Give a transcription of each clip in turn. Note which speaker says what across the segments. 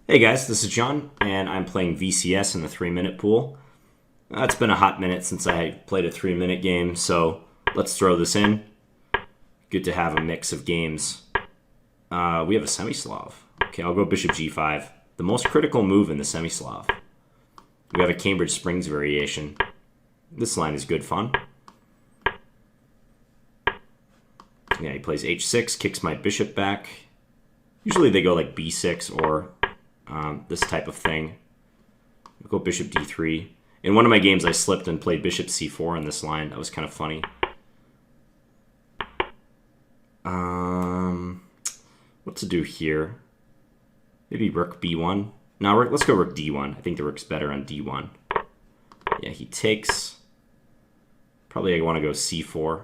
Speaker 1: Hey guys, this is John, and I'm playing VCS in the 3-minute pool. It's been a hot minute since I played a 3-minute game, so let's throw this in. Good to have a mix of games. We have a semi-Slav. Okay, I'll go bishop g5. The most critical move in the semi-Slav. We have a Cambridge Springs variation. This line is good fun. Yeah, he plays h6, kicks my bishop back. Usually they go like b6 or this type of thing. I'll go bishop d3. In one of my games, I slipped and played bishop c4 in this line. That was kind of funny. What to do here? Maybe rook b1. No, let's go rook d1. I think the rook's better on d1. Yeah, he takes. Probably I want to go c4.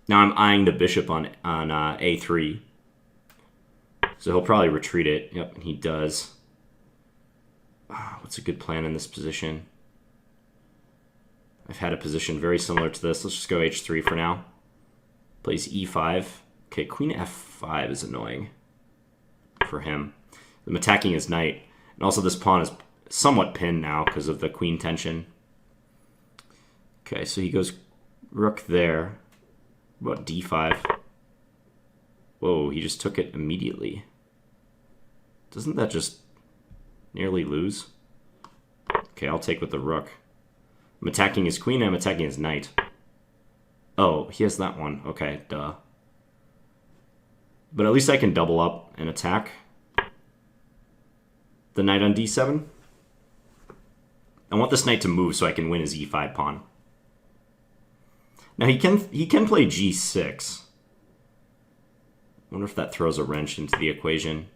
Speaker 1: Now I'm eyeing the bishop on a3. So he'll probably retreat it. Yep, and he does. What's a good plan in this position? I've had a position very similar to this. Let's just go h3 for now. Plays e5. Okay, queen f5 is annoying for him. I'm attacking his knight. And also this pawn is somewhat pinned now because of the queen tension. Okay, so he goes rook there. What about d5? Whoa, he just took it immediately. Doesn't that just nearly lose? Okay, I'll take with the rook. I'm attacking his queen, I'm attacking his knight. Oh, he has that one. Okay, duh. But at least I can double up and attack. The knight on d7. I want this knight to move so I can win his e5 pawn. Now he can play g6. I wonder if that throws a wrench into the equation.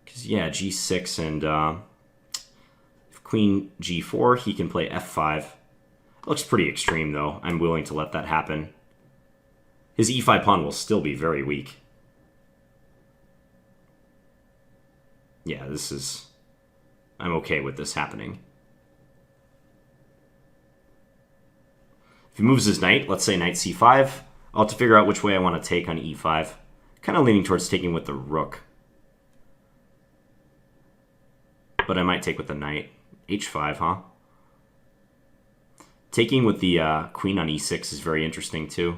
Speaker 1: Because, yeah, g6 and if queen g4, he can play f5. It looks pretty extreme, though. I'm willing to let that happen. His e5 pawn will still be very weak. Yeah, this is... I'm okay with this happening. If he moves his knight, let's say knight c5, I'll have to figure out which way I want to take on e5. Kind of leaning towards taking with the rook. But I might take with the knight. h5, huh? Taking with the queen on e6 is very interesting, too.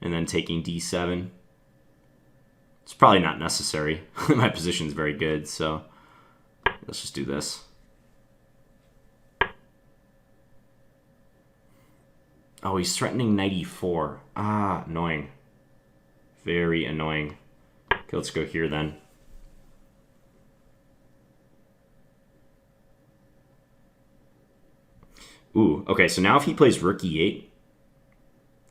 Speaker 1: And then taking d7. It's probably not necessary. My position's very good, so let's just do this. Oh, he's threatening knight e4. Ah, annoying. Very annoying. Okay, let's go here then. Ooh, okay, so now if he plays rook e8,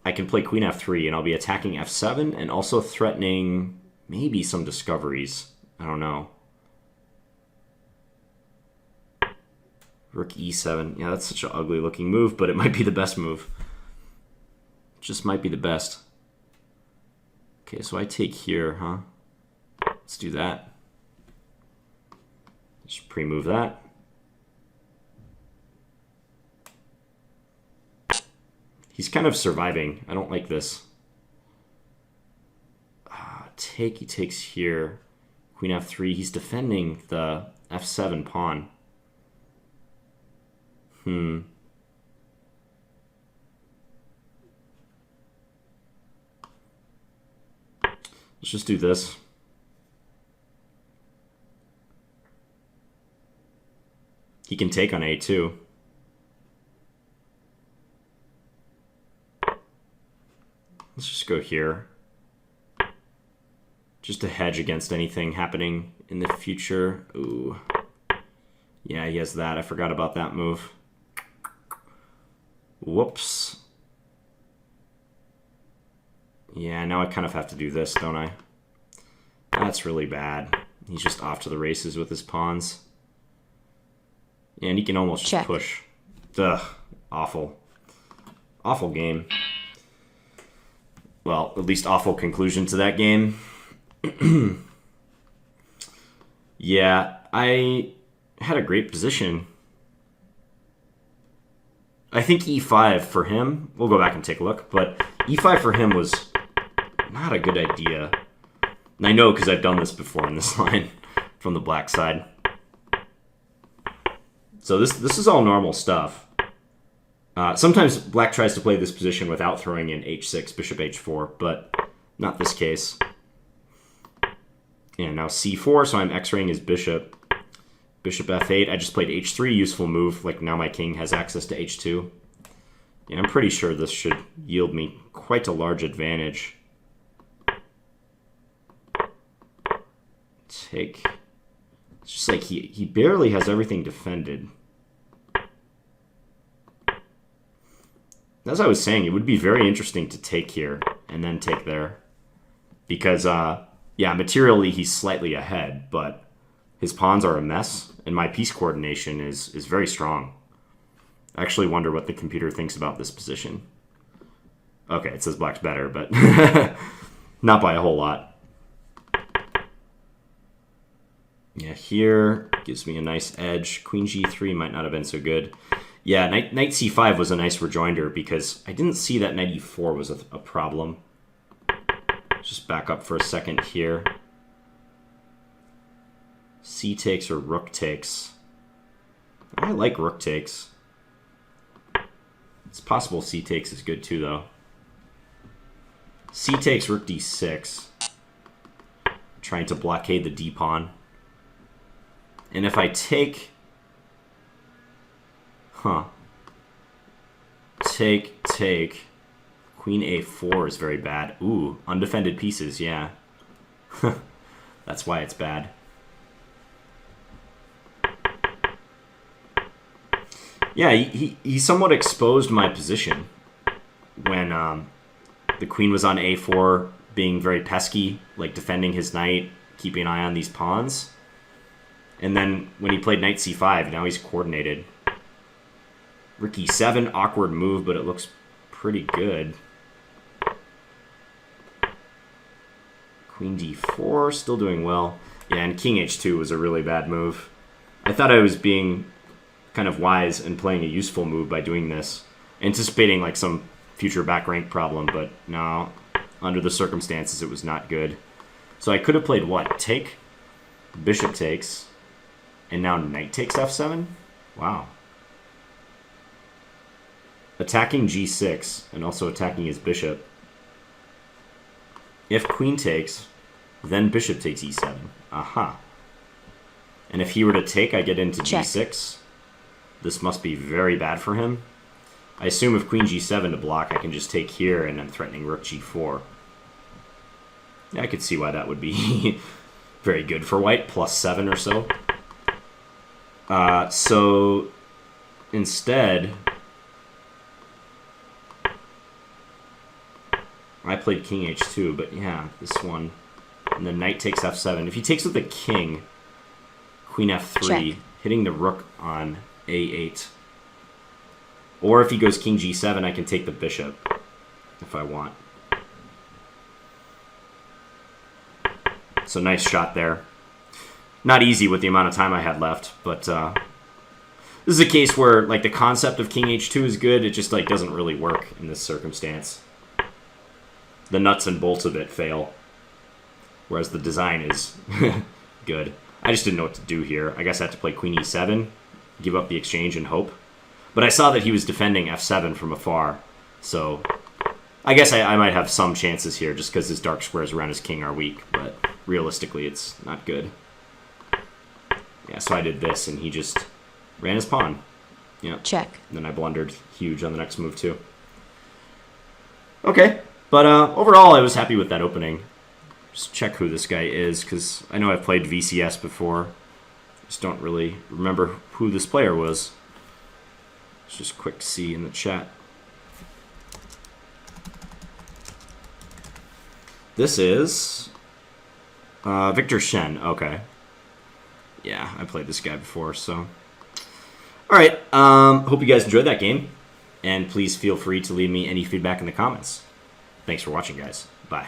Speaker 1: I can play queen f3, and I'll be attacking f7 and also threatening maybe some discoveries. I don't know. Rook e7. Yeah, that's such an ugly looking move, but it might be the best move. Just might be the best. Okay, so I take here, huh? Let's do that. Just pre-move that. He's kind of surviving. I don't like this. He takes here. Queen f3. He's defending the f7 pawn. Let's just do this. He can take on a2. Let's just go here. Just to hedge against anything happening in the future. Ooh. Yeah, he has that. I forgot about that move. Whoops. Yeah, now I kind of have to do this, don't I? That's really bad. He's just off to the races with his pawns. Yeah, and he can almost just push. Ugh. Awful. Awful game. Well, at least awful conclusion to that game. Yeah, I had a great position. I think e5 for him, we'll go back and take a look, but e5 for him was not a good idea. And I know because I've done this before in this line from the black side. So this is all normal stuff. Sometimes black tries to play this position without throwing in h6, bishop h4, but not this case. And now c4, so I'm x-raying his bishop. Bishop f8, I just played h3, useful move. Like now my king has access to h2. Yeah, I'm pretty sure this should yield me quite a large advantage. Take. It's just like he barely has everything defended. As I was saying, it would be very interesting to take here and then take there. Because, yeah, materially he's slightly ahead, but his pawns are a mess, and my piece coordination is very strong. I actually wonder what the computer thinks about this position. Okay, it says black's better, but not by a whole lot. Yeah, here gives me a nice edge. Queen g3 might not have been so good. Yeah, knight c5 was a nice rejoinder because I didn't see that knight e4 was a problem. Just back up for a second here. C takes or rook takes. I like rook takes. It's possible c takes is good too, though. C takes rook d6. Trying to blockade the d pawn. And if I take... Take. Queen a4 is very bad. Ooh, undefended pieces, yeah. That's why it's bad. Yeah, he somewhat exposed my position when the queen was on a4, being very pesky, like defending his knight, keeping an eye on these pawns. And then when he played knight c5, now he's coordinated. Rook e7, awkward move, but it looks pretty good. Queen d4, still doing well. Yeah, and king h2 was a really bad move. I thought I was being kind of wise and playing a useful move by doing this, anticipating like some future back rank problem, but no, under the circumstances it was not good. So I could have played what? Take, bishop takes, and now knight takes f7? Wow. Attacking g6 and also attacking his bishop. If queen takes, then bishop takes e7. Aha. And if he were to take, I get into g6. This must be very bad for him. I assume if queen g7 to block, I can just take here and I'm threatening rook g4. Yeah, I could see why that would be very good for white, +7 or so. So instead, I played king h2, but yeah, this one. And then knight takes f7. If he takes with the king, queen f3, check, hitting the rook on a8. Or if he goes king g7, I can take the bishop if I want. So nice shot there. Not easy with the amount of time I had left, but this is a case where like the concept of king h2 is good. It just like doesn't really work in this circumstance. The nuts and bolts of it fail, whereas the design is good. I just didn't know what to do here. I guess I had to play queen e7, give up the exchange and hope. But I saw that he was defending f7 from afar, so I guess I might have some chances here just because his dark squares around his king are weak, but realistically it's not good. Yeah, so I did this, and he just ran his pawn. Yeah.
Speaker 2: Check.
Speaker 1: And then I blundered huge on the next move, too. Okay. But overall, I was happy with that opening. Just check who this guy is, because I know I've played VCS before. Just don't really remember who this player was. Let's just quick see in the chat. This is Victor Shen. Okay. Yeah, I played this guy before, so. All right. Hope you guys enjoyed that game. And please feel free to leave me any feedback in the comments. Thanks for watching, guys. Bye.